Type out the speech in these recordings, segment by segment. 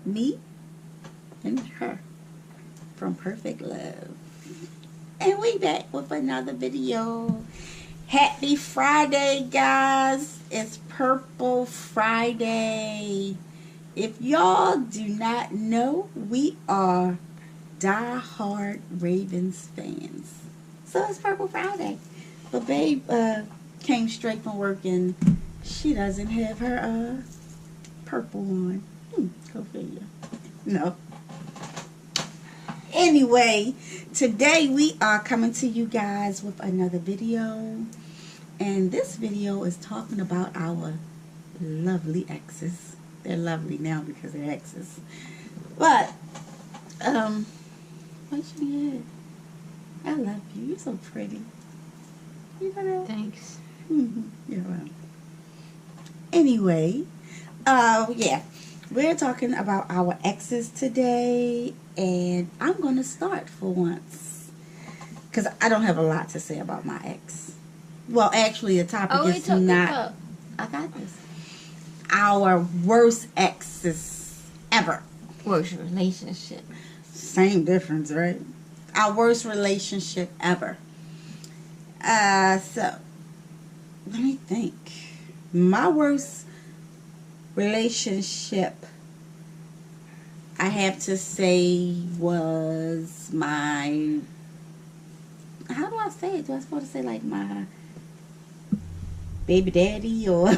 Me and her from Perfect Love. And we back with another video. Happy Friday, guys. It's Purple Friday. If y'all do not know, we are die-hard Ravens fans. So it's Purple Friday. But babe came straight from work and she doesn't have her purple on. Go figure. No. Anyway, today we are coming to you guys with another video. And this video is talking about our lovely exes. They're lovely now because they're exes. But, what's your head? I love you. You're so pretty. You know that? Thanks. You're welcome. Anyway, yeah. We're talking about our exes today. And I'm going to start for once. Because I don't have a lot to say about my ex. Well, actually, the topic is not... I got this. Our worst exes ever. Worst relationship. Same difference, right? Our worst relationship ever. So, let me think. My worst relationship, I have to say, was my... How do I say it? Do I supposed to say like my baby daddy or...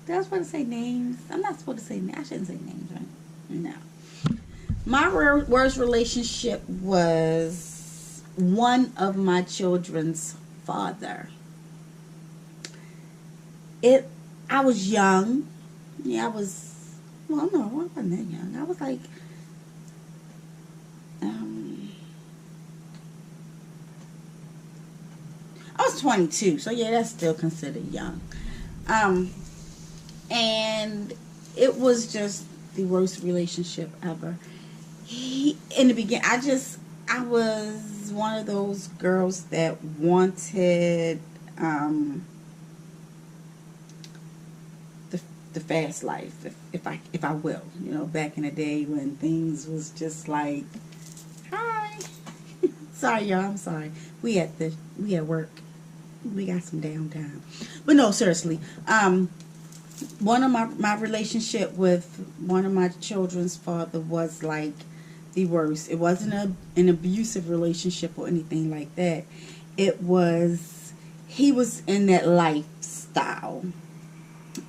Do I supposed to say names? I'm not supposed to say names. I shouldn't say names, right? No. My worst relationship was one of my children's father. I was young. Yeah, I was... Well, no, I wasn't that young. I was like... I was 22, so yeah, that's still considered young. And it was just the worst relationship ever. In the beginning, I was one of those girls that wanted the fast life, if I will. You know, back in the day when things was just like, hi, sorry y'all, I'm sorry. We at work. We got some downtime. But no, seriously. One of my relationship with one of my children's father was like the worst. It wasn't an abusive relationship or anything like that. It was, he was in that lifestyle.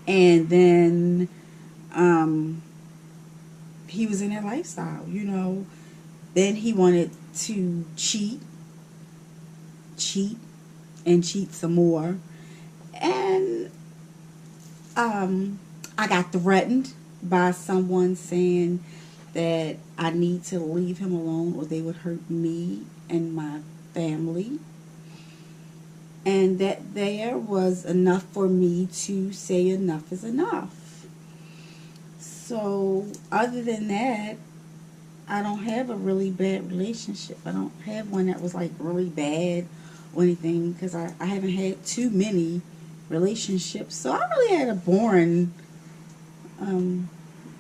And then he was in that lifestyle, you know. Then he wanted to cheat and cheat some more. And I got threatened by someone saying that I need to leave him alone or they would hurt me and my family. And that there was enough for me to say enough is enough. So other than that, I don't have a really bad relationship. I don't have one that was like really bad or anything, because I haven't had too many relationships. So I really had a boring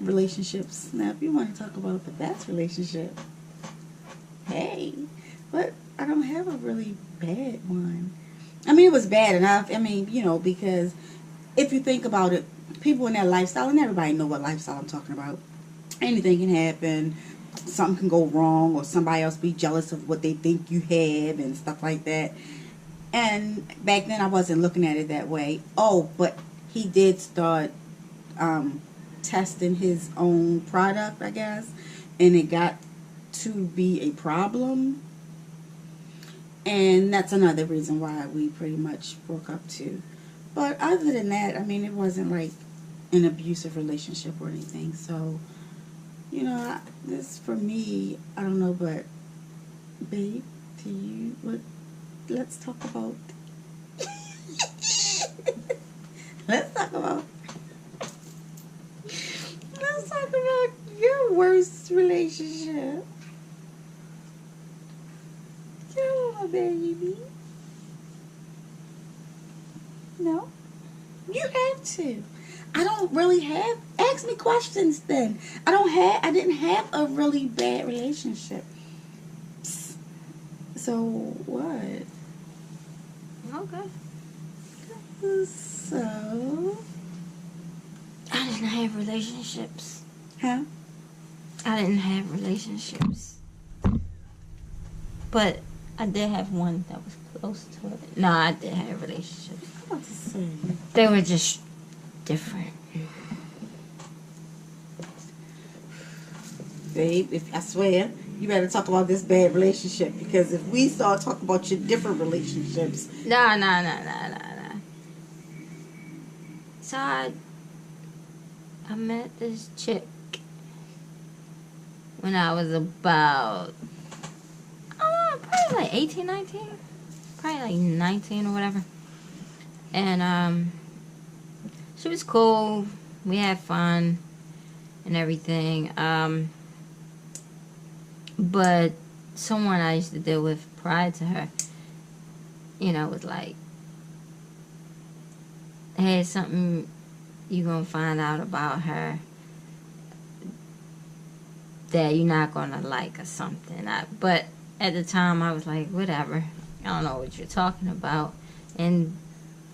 relationships. Now if you want to talk about the best relationship, hey, but I don't have a really bad one. I mean, it was bad enough. I mean, you know, because if you think about it, people in that lifestyle, and everybody know what lifestyle I'm talking about, anything can happen. Something can go wrong, or somebody else be jealous of what they think you have and stuff like that. And back then I wasn't looking at it that way. Oh, but he did start testing his own product, I guess, and it got to be a problem. And that's another reason why we pretty much broke up too. But other than that, I mean, it wasn't like an abusive relationship or anything. So, you know, this for me, I don't know, but babe, to you, let's talk about let's talk about your worst relationship. Oh, baby. No, you have to. I don't really have. Ask me questions then. I didn't have a really bad relationship. So what? Okay. So. I didn't have relationships. Huh? I didn't have relationships. But I did have one that was close to it. No, I did have relationships. I'm about to say. They were just different. Babe, if I swear, you better talk about this bad relationship, because if we start talking about your different relationships. No. So I met this chick when I was about, probably like 18, 19. Probably like 19 or whatever. And she was cool. We had fun and everything. But someone I used to deal with prior to her, was like, hey, something you gonna find out about her that you're not gonna like or something. But at the time I was like, whatever, I don't know what you're talking about. And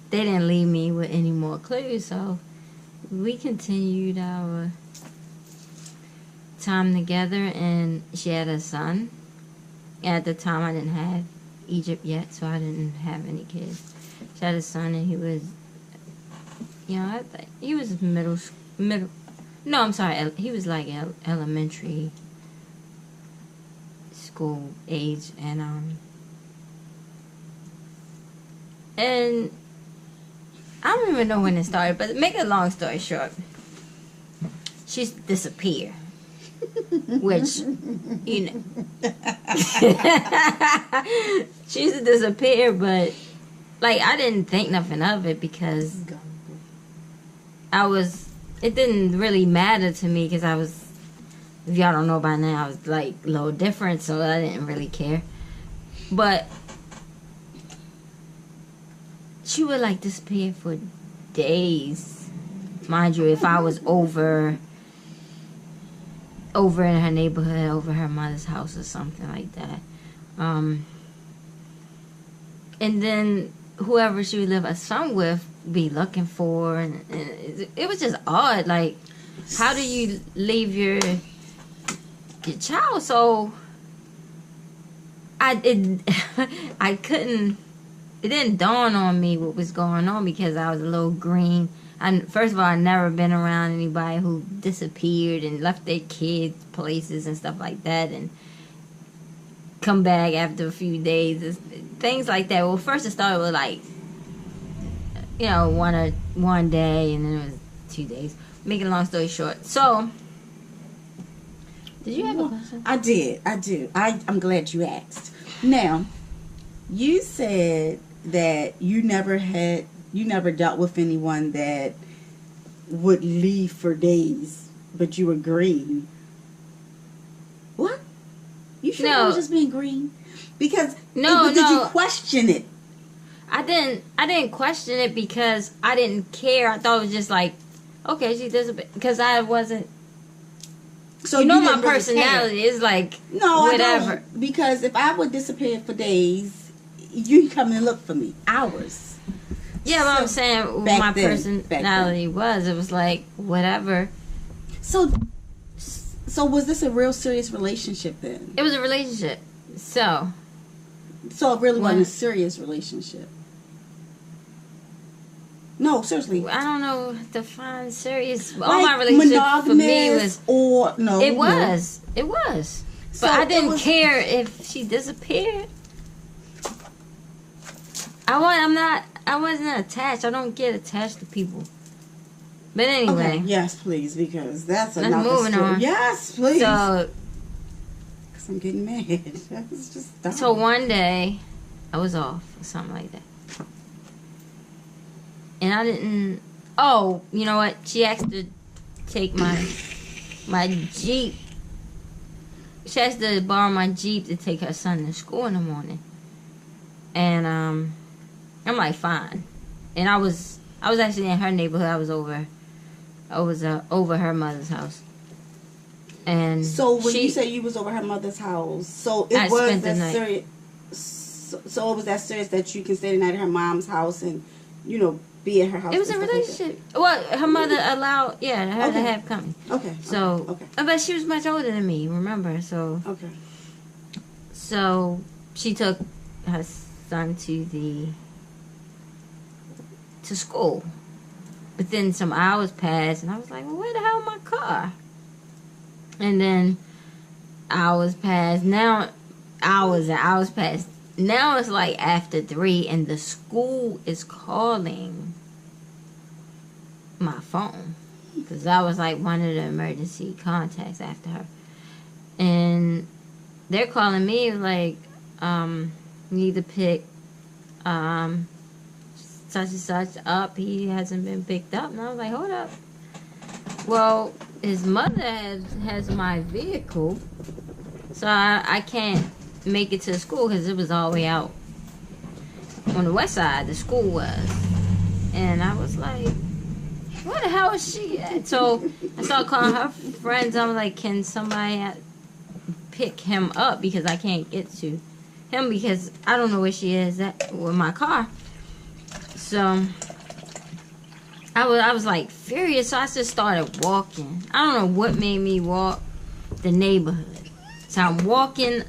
they didn't leave me with any more clues, so we continued our time together, and she had a son. And at the time I didn't have Egypt yet, so I didn't have any kids. She had a son, and he was, I think he was middle. No, I'm sorry. He was like elementary school age, and I don't even know when it started. But to make a long story short, she's disappeared. Which, she used to disappear, but like I didn't think nothing of it because it didn't really matter to me because I was, if y'all don't know by now, I was like a little different, so I didn't really care. But she would like disappear for days, mind you, if I was over in her neighborhood, over her mother's house or something like that. And then whoever she would leave her son with be looking for, and it was just odd. Like, how do you leave your child? So I couldn't. It didn't dawn on me what was going on because I was a little green. First of all, I'd never been around anybody who disappeared and left their kids places and stuff like that and come back after a few days. Things like that. Well, first it started with like, one day, and then it was 2 days. Making a long story short. So, did you have a question? I did. I do. I'm glad you asked. Now, you said that you never dealt with anyone that would leave for days, but you were green. What? You sure No. you were just being green? Because did No. you question it? I didn't question it because I didn't care. I thought it was just like, okay, she disappeared. Because I wasn't. So my didn't really personality is like, no, whatever. I don't. Because if I would disappear for days, you come and look for me. Hours. Yeah, but I'm saying my personality it was like, whatever. So was this a real serious relationship then? It was a relationship. So it really wasn't a serious relationship. No, seriously. I don't know. Define serious. Like all my relationships for me was. It was. But So I didn't care if she disappeared. I wasn't attached. I don't get attached to people. But anyway. Okay, yes, please, because that's Let's another moving story. on. Yes, please. So, because I'm getting mad. That's just dumb. so one day, I was off or something like that. And I didn't... Oh, you know what? She asked to take my Jeep. She asked to borrow my Jeep to take her son to school in the morning. And I'm like, fine. And I was actually in her neighborhood. I was over over her mother's house. And so when you say you was over her mother's house, so it was that serious. So it was that serious that you can stay the night at her mom's house and, you know, be at her house. It was a relationship. Well, her mother allowed, her to have company. Okay. So, okay. But she was much older than me, remember? So, okay. So she took her son to school. But then some hours passed, and I was like, well, where the hell is my car? And then hours passed. Now, hours and hours passed. Now it's like after 3, and the school is calling my phone. Because I was like one of the emergency contacts after her. And they're calling me like, you need to pick such and such up. He hasn't been picked up. And I was like, hold up. Well, his mother has my vehicle, so I can't make it to the school because it was all the way out on the west side. The school was, and I was like, where the hell is she at? So I started calling her friends. I was like, can somebody pick him up because I can't get to him because I don't know where she is at with my car. So I was like furious, so I just started walking. I don't know what made me walk the neighborhood. So I'm walking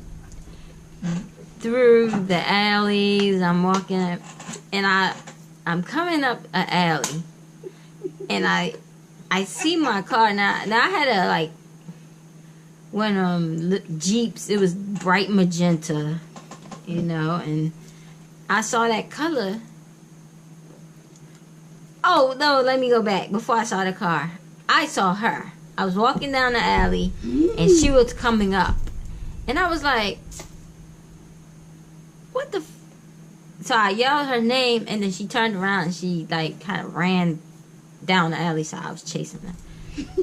through the alleys. I'm walking, and I'm coming up an alley, and I see my car. Now I had a like one Jeeps. It was bright magenta, you know, and I saw that color. Oh, no, let me go back. Before I saw the car, I saw her. I was walking down the alley, and she was coming up. And I was like, what the So I yelled her name, and then she turned around, and she, like, kind of ran down the alley, so I was chasing her.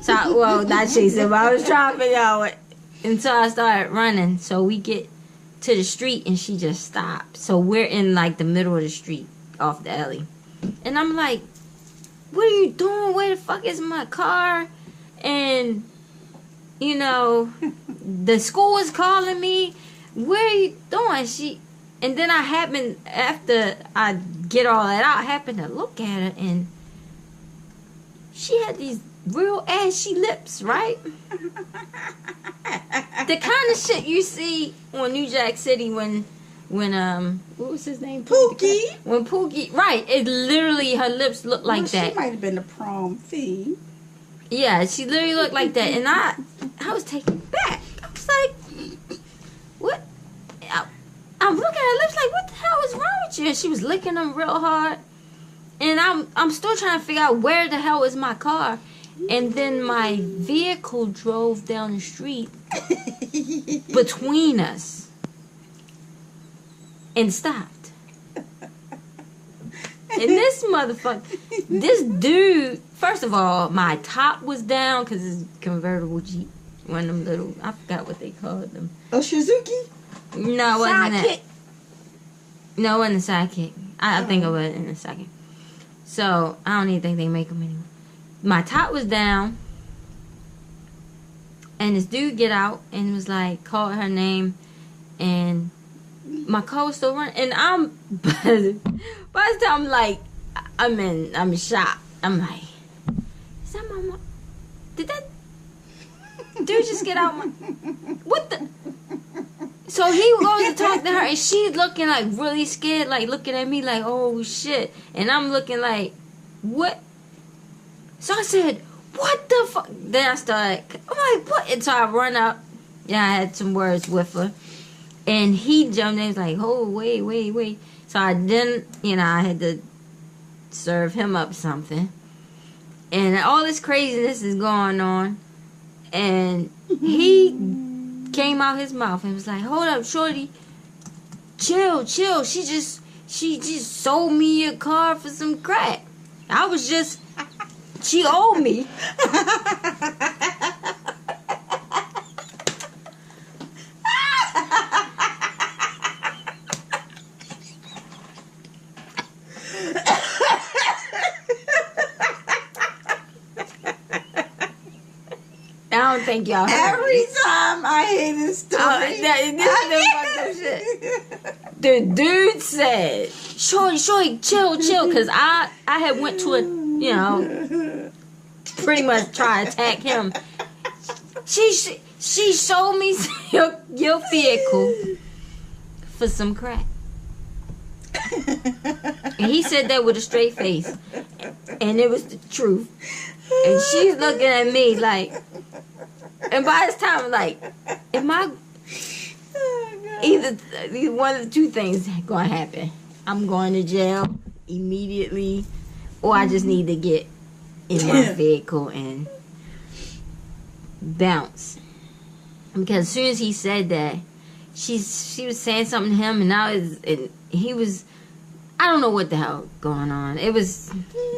So, well, not chasing, but I was trying to figure out what. And so I started running. So we get to the street, and she just stopped. So we're in, like, the middle of the street off the alley. And I'm like, what are you doing? Where the fuck is my car? And, you know, the school was calling me. Where are you doing? And then I happened, after I get all that out, I happened to look at her, and she had these real ashy lips, right? The kind of shit you see on New Jack City when what was his name? Pookie. When Pookie, right? It literally, her lips looked like that. She might have been the prom fee. Yeah, she literally looked like that, and I was taken back. I was like, what? I'm looking at her lips like, what the hell is wrong with you? And she was licking them real hard, and I'm still trying to figure out where the hell is my car. And then my vehicle drove down the street between us and stopped. And this motherfucker, this dude, first of all, my top was down because it's a convertible Jeep. One of them little, I forgot what they called them. A Shizuki? No, it wasn't that. No, it wasn't a sidekick. I think it was in a second. So, I don't even think they make them anymore. My top was down, and this dude get out and was like, called her name, and my car was still running, and by the time, like, I'm in shock. I'm like, is that my mom? Did that dude just get out? What the? So he goes to talk to her, and she's looking like really scared, like looking at me like, oh shit, and I'm looking like, what? So I said, what the fuck? Then I started, I'm like, what? And so I run up. Yeah, I had some words with her. And he jumped in. He was like, oh, wait. So I didn't, I had to serve him up something. And all this craziness is going on. And he came out his mouth and was like, hold up, shorty. Chill. She just sold me a car for some crack. She owed me. I don't think y'all heard Every it. time I hear this story, This is the fucked up shit. The dude said, "Shorty, chill, because I had went to a, pretty much try to attack him. She sold me your vehicle for some crack." And he said that with a straight face. And it was the truth. And she's looking at me like, and by this time, like, am I either one of the two things gonna happen? I'm going to jail immediately, or I just need to get in my vehicle and bounce. Because as soon as he said that, she was saying something to him, and he was, I don't know what the hell going on. It's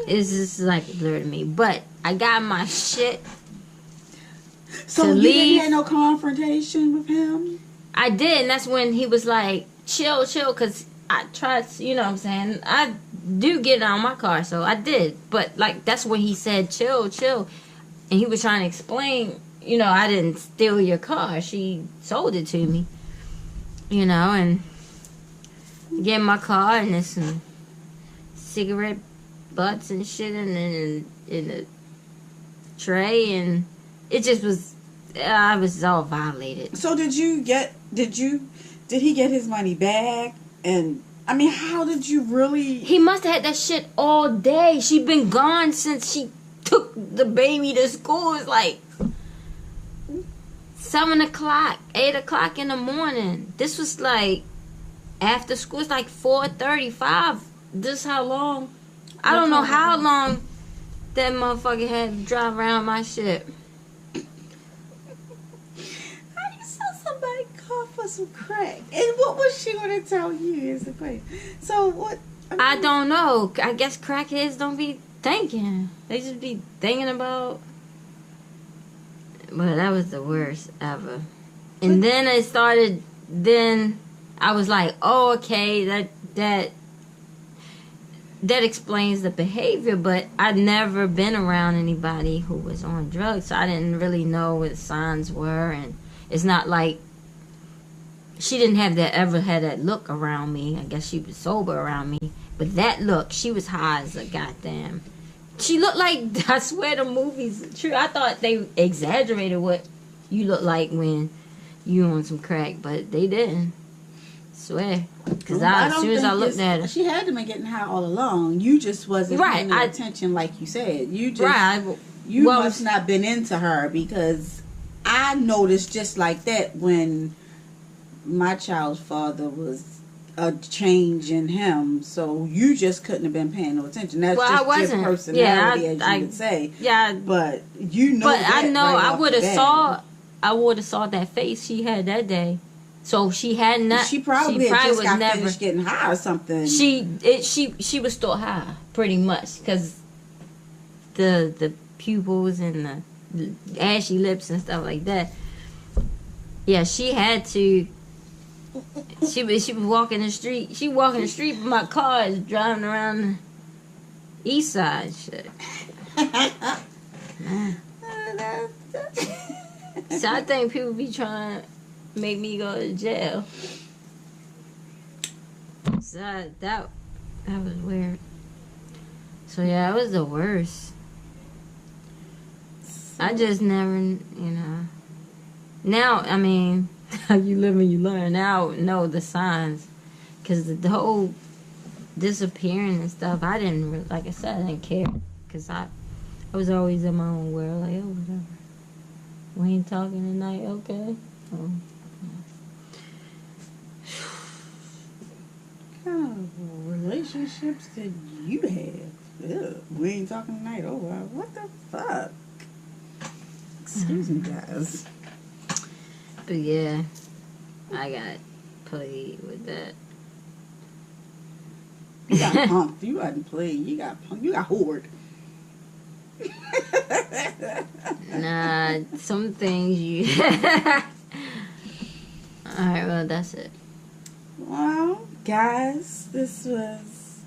just like a blur to me. But I got my shit. So you didn't have no confrontation with him? I did, and that's when he was like, chill, because I tried, you know what I'm saying? I do get out of my car, so I did. But, like, that's when he said, chill. And he was trying to explain, I didn't steal your car. She sold it to me. And get in my car, and there's some cigarette butts and shit in the tray, and it just was, I was all violated. So did he get his money back? And I mean, how did you really? He must have had that shit all day. She been gone since she took the baby to school. It's like 7 o'clock, 8 o'clock in the morning. This was like after school. It's like 4:35. This how long? I don't know how long that motherfucker had to drive around my shit. How do you sell somebody car for some crack? And what was she going to tell you is the question. So what? I don't know. I guess crackheads don't be thinking. They just be thinking about. But that was the worst ever. And then it started. Then I was like, oh, okay, that explains the behavior. But I'd never been around anybody who was on drugs, so I didn't really know what the signs were. And it's not like she didn't have that look around me. I guess she was sober around me. But that look, she was high as a goddamn. She looked like, I swear the movies true. I thought they exaggerated what you look like when you on some crack, but they didn't. Swear. Because as soon as I looked at her. She had to been getting high all along. You just wasn't paying attention like you said. You just, must not been into her, because I noticed just like that when my child's father was a change in him, so you just couldn't have been paying no attention. That's just your personality, as you would say. Yeah, but you know. But I know I would have saw that face she had that day. So she had not. She probably had just got finished getting high or something. She was still high, pretty much, because the pupils and the ashy lips and stuff like that. Yeah, she had to. She was walking the street. She walking the street, but my car is driving around the east side. Shit. So I think people be trying to make me go to jail. So that was weird. So yeah, it was the worst. I just never, Now, I mean. You live and you learn. Now know the signs, because the whole disappearing and stuff, I didn't really, like I said, I didn't care, because I was always in my own world, like, oh, whatever, we ain't talking tonight, okay. Oh. What kind of relationships did you have? Ugh, we ain't talking tonight. Oh, wow. What the fuck? Excuse me, guys. But yeah, I got played with that. You got punked. You wasn't played. You got punked. You got whored. Nah, some things you. Alright, well, that's it. Well, guys, this was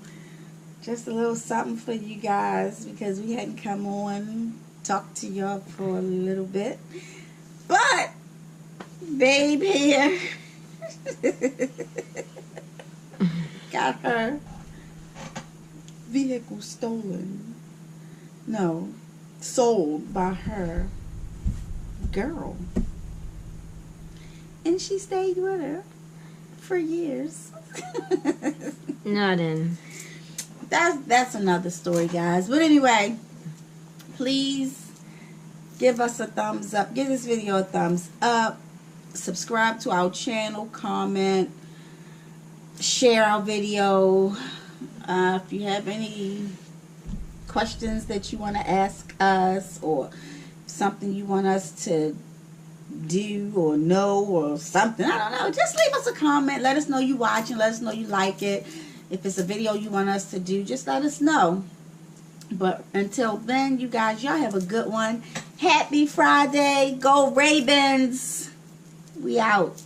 just a little something for you guys, because we hadn't come on talk to y'all for a little bit. But babe here got her vehicle stolen. No, sold by her girl. And she stayed with her for years. No, then. That's another story, guys. But anyway, please give us a thumbs up. Give this video a thumbs up. Subscribe to our channel. Comment. Share our video. If you have any questions that you want to ask us, or something you want us to do or know or something, I don't know, just leave us a comment. Let us know you watching. Let us know you like it. If it's a video you want us to do, just let us know. But until then, you guys, y'all have a good one. Happy Friday. Go Ravens. We out.